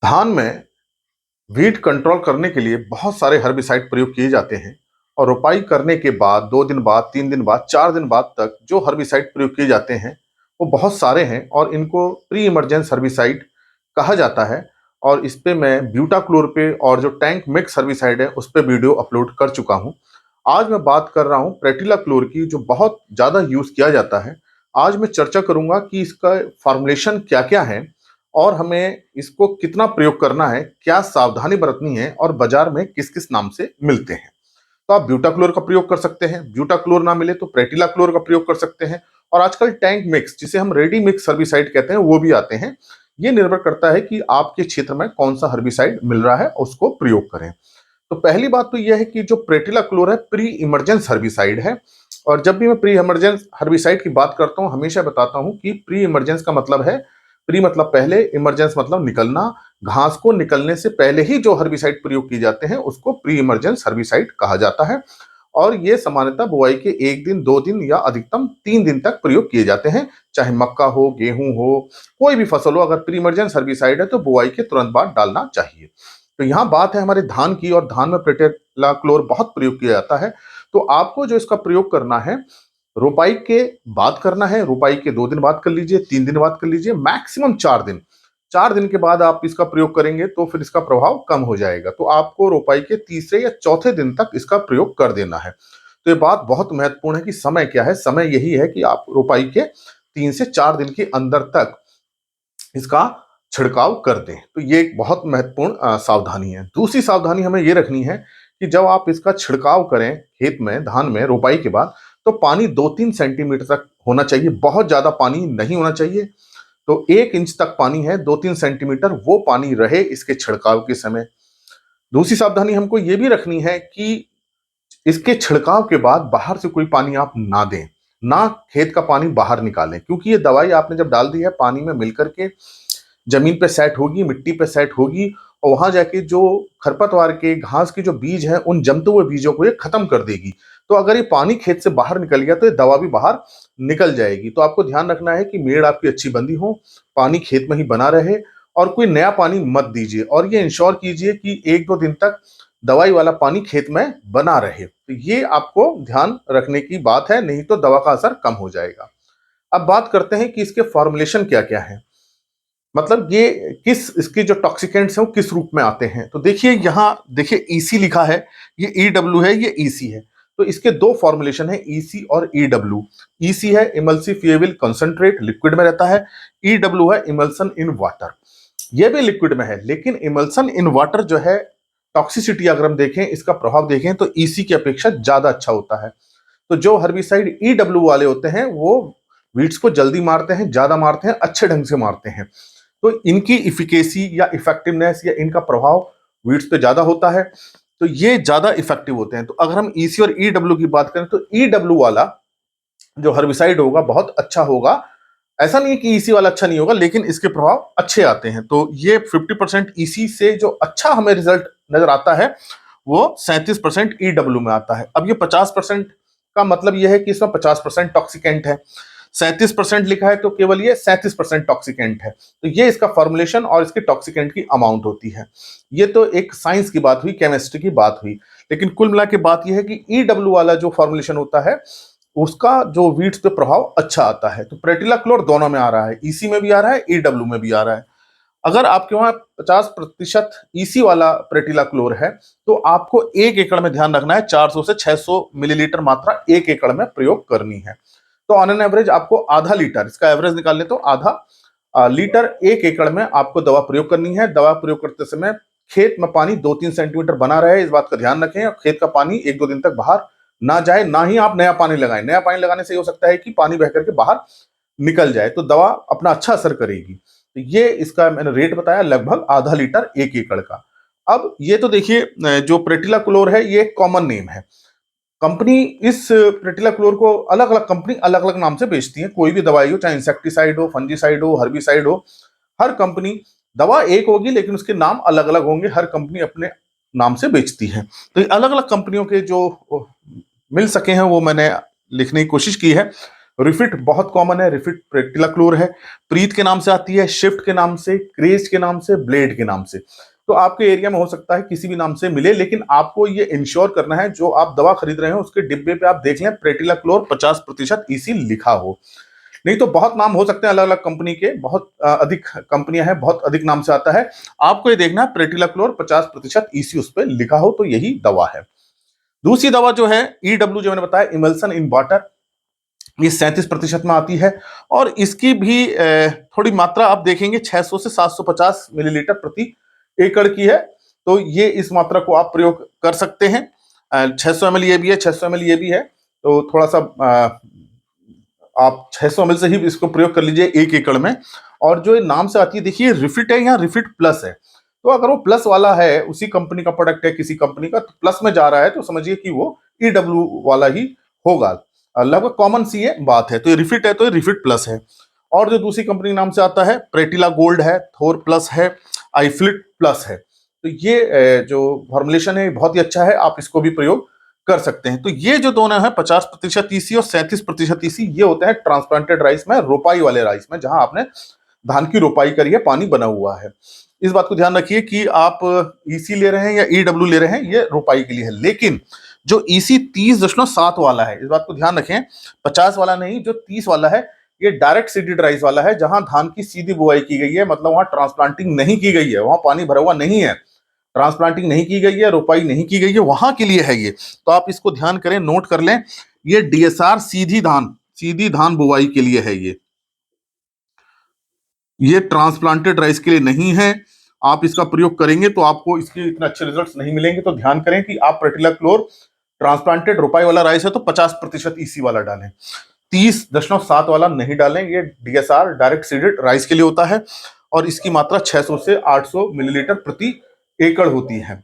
धान में wheat control करने के लिए बहुत सारे हर्बिसाइड प्रयोग किए जाते हैं और रोपाई करने के बाद 2 दिन बाद, 3 दिन बाद, 4 दिन बाद तक जो हर्बिसाइड प्रयोग किए जाते हैं वो बहुत सारे हैं और इनको प्री इमरजेंस हर्बिसाइड कहा जाता है। और इस पे मैं ब्यूटाक्लोर पे और जो टैंक मिक्स हर्बिसाइड है उस पे वीडियो अपलोड कर चुका हूँ। आज मैं बात कर रहा हूँ प्रेटिलाक्लोर की, जो बहुत ज़्यादा यूज़ किया जाता है। आज मैं चर्चा करूंगा कि इसका फॉर्मुलेशन क्या-क्या है और हमें इसको कितना प्रयोग करना है, क्या सावधानी बरतनी है और बाजार में किस-किस नाम से मिलते हैं। तो आप ब्यूटाक्लोर का प्रयोग कर सकते हैं, ब्यूटाक्लोर ना मिले तो प्रेटिलाक्लोर का प्रयोग कर सकते हैं और आजकल टैंक मिक्स, जिसे हम रेडी मिक्स हर्बिसाइड कहते हैं, वो भी आते हैं। ये निर्भर करता है कि आपके क्षेत्र में कौन सा हर्बिसाइड मिल रहा है, उसको प्रयोग करें। तो पहली बात तो यह है कि जो प्रेटिलाक्लोर है प्री इमरजेंस हर्बिसाइड है। और जब भी मैं प्री इमरजेंस हर्बिसाइड की बात करता हूं हमेशा बताता हूं कि प्री इमरजेंस का मतलब है, प्री मतलब पहले, इमरजेंस मतलब निकलना। घास को निकलने से पहले ही जो हर्बिसाइड प्रयोग किए जाते हैं उसको प्री इमरजेंस हर्बिसाइड कहा जाता है। और ये सामान्यतः बुआई के 1 दिन, 2 दिन या अधिकतम 3 दिन तक प्रयोग किए जाते हैं। चाहे मक्का हो, गेहूं हो, कोई भी फसल हो, अगर प्री इमरजेंस हर्बिसाइड है तो बुआई के तुरंत बाद डालना चाहिए। तो यहाँ बात है हमारे धान की, और धान में प्रोटेलाक्लोर बहुत प्रयोग किया जाता है। तो आपको जो इसका प्रयोग करना है, रोपाई के बाद करना है। रोपाई के 2 दिन बाद कर लीजिए, 3 दिन बाद कर लीजिए, मैक्सिमम 4 दिन। 4 दिन के बाद आप इसका प्रयोग करेंगे तो फिर इसका प्रभाव कम हो जाएगा। तो आपको रोपाई के तीसरे या चौथे दिन तक इसका प्रयोग कर देना है। तो ये बात बहुत महत्वपूर्ण है कि समय क्या है। समय यही है कि आप रोपाई के 3 से 4 दिन के अंदर तक इसका छिड़काव कर दें। तो ये एक बहुत महत्वपूर्ण सावधानी है। दूसरी सावधानी हमें ये रखनी है कि जब आप इसका छिड़काव करें खेत में, धान में रोपाई के बाद, तो पानी 2-3 सेंटीमीटर तक होना चाहिए, बहुत ज्यादा पानी नहीं होना चाहिए। तो 1 इंच तक पानी है, 2-3 सेंटीमीटर वो पानी रहे इसके छिड़काव के समय। दूसरी सावधानी हमको ये भी रखनी है कि इसके छिड़काव के बाद बाहर से कोई पानी आप ना दें, ना खेत का पानी बाहर निकालें, क्योंकि ये दवाई आपने जब डाल दी है पानी में मिलकर के जमीन पे सेट होगी, मिट्टी पे सेट होगी और वहां जाके जो खरपतवार के, घास के जो बीज हैं, उन जमते हुए बीजों को ये खत्म कर देगी। तो अगर ये पानी खेत से बाहर निकल गया तो ये दवा भी बाहर निकल जाएगी। तो आपको ध्यान रखना है कि मेड़ आपकी अच्छी बंदी हो, पानी खेत में ही बना रहे और कोई नया पानी मत दीजिए। और ये इंश्योर कीजिए कि 1-2 दिन तक दवाई वाला पानी खेत में बना रहे। तो ये आपको ध्यान रखने की बात है, नहीं तो दवा का असर कम हो जाएगा। अब बात करते हैं कि इसके फॉर्मुलेशन क्या-क्या है। मतलब ये किस, इसके जो टॉक्सिकेंट्स हैं वो किस रूप में आते हैं। तो देखिए यहाँ देखिए ईसी लिखा है, ये ईडब्ल्यू है, ये ईसी है। तो इसके दो फॉर्मुलेशन है, ईसी और ईडब्ल्यू। ईसी है इमल्सिफिएबल कंसंट्रेट, लिक्विड में रहता है। ईडब्ल्यू है इमल्सन इन वाटर, ये भी लिक्विड में है। लेकिन इमल्सन इन वाटर जो है, टॉक्सिसिटी अगर हम देखें, इसका प्रभाव देखें तो ईसी की अपेक्षा ज्यादा अच्छा होता है। तो जो हर्बिसाइड ईडब्ल्यू वाले होते हैं वो वीड्स को जल्दी मारते हैं, ज्यादा मारते हैं, अच्छे ढंग से मारते हैं। तो इनकी इफिकेसी या इफेक्टिवनेस या इनका प्रभाव वीड्स पे ज्यादा होता है, तो ये ज्यादा इफेक्टिव होते हैं। तो अगर हम ईसी और ईडब्ल्यू की बात करें तो ईडब्ल्यू वाला जो हर्बिसाइड होगा बहुत अच्छा होगा। ऐसा नहीं है कि ईसी वाला अच्छा नहीं होगा, लेकिन इसके प्रभाव अच्छे आते हैं। तो ये 50% ईसी से जो अच्छा हमें रिजल्ट नजर आता है वो 37% ईडब्ल्यू में आता है। अब ये 50% का मतलब यह है कि इसमें 50% टॉक्सिकेंट है, 37% लिखा है तो केवल ये 37% टॉक्सिकेंट है। तो ये इसका फॉर्मुलेशन और इसके टॉक्सिकेंट की अमाउंट होती है। ये तो एक साइंस की बात हुई, केमिस्ट्री की बात हुई। लेकिन कुल मिला के बात यह है कि ईडब्ल्यू वाला जो फॉर्मुलेशन होता है उसका जो वीड्स पे प्रभाव अच्छा आता है। तो प्रेटिलाक्लोर दोनों में आ रहा है, ईसी में भी आ रहा है, ईडब्ल्यू में भी आ रहा है। अगर आपके वहां 50% ईसी वाला प्रेटिलाक्लोर है तो आपको 1 एकड़ में ध्यान रखना है 400 से 600 मिलीलीटर मात्रा 1 एकड़ में प्रयोग करनी है। तो ऑन एन एवरेज आपको आधा लीटर, इसका एवरेज निकाल ले तो आधा लीटर 1 एकड़ में आपको दवा प्रयोग करनी है। दवा प्रयोग करते समय खेत में पानी 2-3 सेंटीमीटर बना रहे, इस बात का ध्यान रखें। और खेत का पानी 1-2 दिन तक बाहर ना जाए, ना ही आप नया पानी लगाएं। नया पानी लगाने से हो सकता है कि पानी बह करके बाहर निकल जाए, तो दवा अपना अच्छा असर करेगी। तो ये इसका मैंने रेट बताया, लगभग आधा लीटर 1 एकड़ का। अब ये तो देखिए जो प्रेटिलाक्लोर है ये कॉमन नेम है। कंपनी इस प्रेटिलाक्लोर को अलग अलग कंपनी अलग अलग नाम से बेचती है। कोई भी दवाई हो, चाहे इंसेक्टिसाइड हो, फंजीसाइड हो, हर्बिसाइड हो, हर कंपनी, दवा एक होगी लेकिन उसके नाम अलग अलग होंगे। हर कंपनी अपने नाम से बेचती है। तो अलग अलग कंपनियों के जो मिल सके हैं वो मैंने लिखने की कोशिश की है। रिफिट बहुत कॉमन है, रिफिट प्रेटिलाक्लोर है, प्रीत के नाम से आती है, शिफ्ट के नाम से, क्रेज के नाम से, ब्लेड के नाम से। तो आपके एरिया में हो सकता है किसी भी नाम से मिले, लेकिन आपको ये इंश्योर करना है जो आप दवा खरीद रहे हो उसके डिब्बे पे आप देख लें प्रेटिलाक्लोर 50% ईसी लिखा हो। नहीं तो बहुत नाम हो सकते हैं अलग अलग कंपनी के, बहुत अधिक कंपनियां हैं, बहुत अधिक नाम से आता है। आपको ये देखना है प्रेटिलाक्लोर 50% ईसी उस पर लिखा हो तो यही दवा है। दूसरी दवा जो है ईडब्ल्यू, जो मैंने बताया इमल्सन इन वाटर, ये 37% में आती है और इसकी भी थोड़ी मात्रा आप देखेंगे 600 से 750 मिलीलीटर प्रति एकड़ की है। तो ये इस मात्रा को आप प्रयोग कर सकते हैं। 600 ml ये भी है, 600 ml ये भी है। तो थोड़ा सा आप 600 ml से ही इसको प्रयोग कर लीजिए 1 एकड़ में। और जो ये नाम से आती है देखिए रिफिट है या रिफिट प्लस है, तो अगर वो प्लस वाला है, उसी कंपनी का प्रोडक्ट है किसी कंपनी का, तो प्लस में जा रहा है तो समझिए कि वो ईडब्ल्यू वाला ही होगा। लगभग कॉमन सी ये बात है। तो ये रिफिट है तो ये रिफिट प्लस है। और जो दूसरी कंपनी नाम से आता है प्रेटिला गोल्ड है, थोर प्लस है, आईफ्लिट प्लस है। तो ये जो फॉर्मुलेशन है बहुत ही अच्छा है, आप इसको भी प्रयोग कर सकते हैं। तो ये जो दोनों है 50% ईसी और 37% ईसी, ये होते हैं ट्रांसप्लांटेड राइस में, रोपाई वाले राइस में, जहां आपने धान की रोपाई करी है, पानी बना हुआ है। इस बात को ध्यान रखिए कि आप ईसी ले रहे हैं या ईडब्ल्यू ले रहे हैं, ये रोपाई के लिए है। लेकिन जो ईसी 30.7 वाला है, इस बात को ध्यान रखें, 50 वाला नहीं, जो 30 वाला है, ये डायरेक्ट सीडेड राइस वाला है, जहां धान की सीधी बुआई की गई है, मतलब वहां ट्रांसप्लांटिंग नहीं की गई है, वहां पानी भरा हुआ नहीं है, ट्रांसप्लांटिंग नहीं की गई है, रोपाई नहीं की गई है, वहां के लिए है ये। तो आप इसको ध्यान करें, नोट कर लें, ये डीएसआर सीधी धान बुआई के लिए है। ये ट्रांसप्लांटेड राइस के लिए नहीं है। आप इसका प्रयोग करेंगे तो आपको इसके इतने अच्छे रिजल्ट्स नहीं मिलेंगे। तो ध्यान करें कि आप प्रेटिलाक्लोर ट्रांसप्लांटेड रोपाई वाला राइस है तो 50% ईसी वाला डालें, 30.7 वाला नहीं डालें। ये डीएसआर डायरेक्ट सीडेड राइस के लिए होता है और इसकी मात्रा 600 से 800 मिलीलीटर प्रति एकड़ होती है।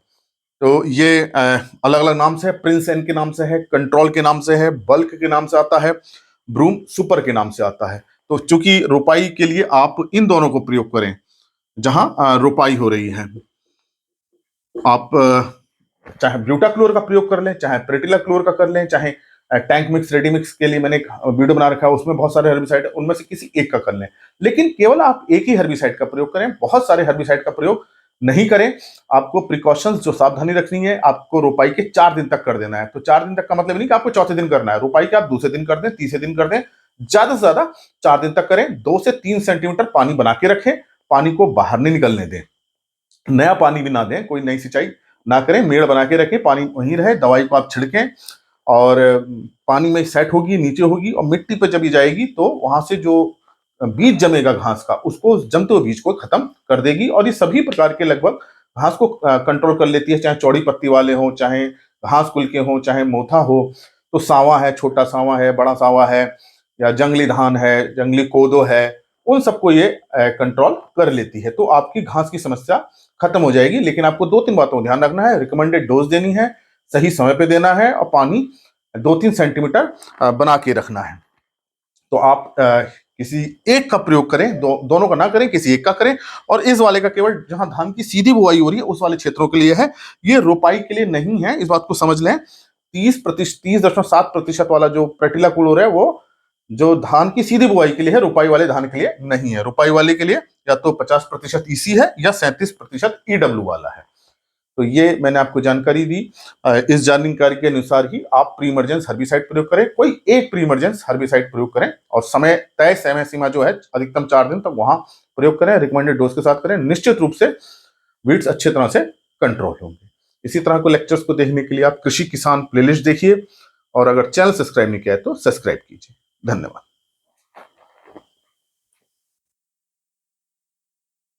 तो ये अलग अलग नाम से है, प्रिंस एन के नाम से है, कंट्रोल के नाम से है, बल्क के नाम से आता है, ब्रूम सुपर के नाम से आता है। तो चूंकि रोपाई के लिए आप इन दोनों को प्रयोग करें जहां रोपाई हो रही है। आप चाहे ब्यूटाक्लोर का प्रयोग कर लें, चाहे प्रेटिलाक्लोर का कर लें, चाहे टैंक मिक्स रेडी मिक्स के लिए मैंने एक वीडियो बना रखा है, उसमें बहुत सारे हर्बिसाइड है, उनमें से किसी एक का कर लें। लेकिन केवल आप एक ही हर्बिसाइड का प्रयोग करें, बहुत सारे हर्बिसाइड का प्रयोग नहीं करें। आपको प्रिकॉशंस जो सावधानी रखनी है, आपको रोपाई के 4 दिन तक कर देना है। तो 4 दिन तक का मतलब नहीं कि आपको चौथे दिन करना है, रोपाई के आप दूसरे दिन कर दें, तीसरे दिन कर दें, ज्यादा से ज्यादा 4 दिन तक करें। 2 से 3 सेंटीमीटर पानी बना के रखें, पानी को बाहर नहीं निकलने दें, नया पानी भी ना दें, कोई नई सिंचाई ना करें, मेड़ बना के रखें, पानी वहीं रहे, दवाई को आप छिड़कें और पानी में सेट होगी, नीचे होगी और मिट्टी पर जब ये जाएगी तो वहां से जो बीज जमेगा घास का, उसको जमते हुए बीज को खत्म कर देगी। और ये सभी प्रकार के लगभग घास को कंट्रोल कर लेती है, चाहे चौड़ी पत्ती वाले हों, चाहे घास कुल के हों, चाहे मोथा हो। तो सांवा है, छोटा सांवा है, बड़ा सांवा है, या जंगली धान है, जंगली कोदो है, उन सबको ये कंट्रोल कर लेती है। तो आपकी घास की समस्या खत्म हो जाएगी। लेकिन आपको 2-3 बातों को ध्यान रखना है, रिकमेंडेड डोज देनी है, सही समय पे देना है और पानी 2-3 सेंटीमीटर बना के रखना है। तो आप किसी एक का प्रयोग करें, दोनों का ना करें, किसी एक का करें। और इस वाले का केवल जहां धान की सीधी बुआई हो रही है उस वाले क्षेत्रों के लिए है, ये रोपाई के लिए नहीं है, इस बात को समझ लें। 30.7% वाला जो प्रेटिलाक्लोर है वो जो धान की सीधी बुआई के लिए है, रोपाई वाले धान के लिए नहीं है। रोपाई वाले के लिए या तो 50% ईसी है या 37% ईडब्ल्यू वाला है। तो ये मैंने आपको जानकारी दी। इस जानकारी के अनुसार ही आप प्री इमरजेंस हर्बिसाइड प्रयोग करें, कोई एक प्री इमरजेंस हर्बिसाइड प्रयोग करें और तय समय सीमा जो है अधिकतम 4 दिन तक वहां प्रयोग करें, रिकमेंडेड डोज के साथ करें। निश्चित रूप से वीड्स अच्छी तरह से कंट्रोल होंगे। इसी तरह को लेक्चर्स को देखने के लिए आप कृषि किसान प्लेलिस्ट देखिए और अगर चैनल सब्सक्राइब नहीं किया है तो सब्सक्राइब कीजिए। धन्यवाद।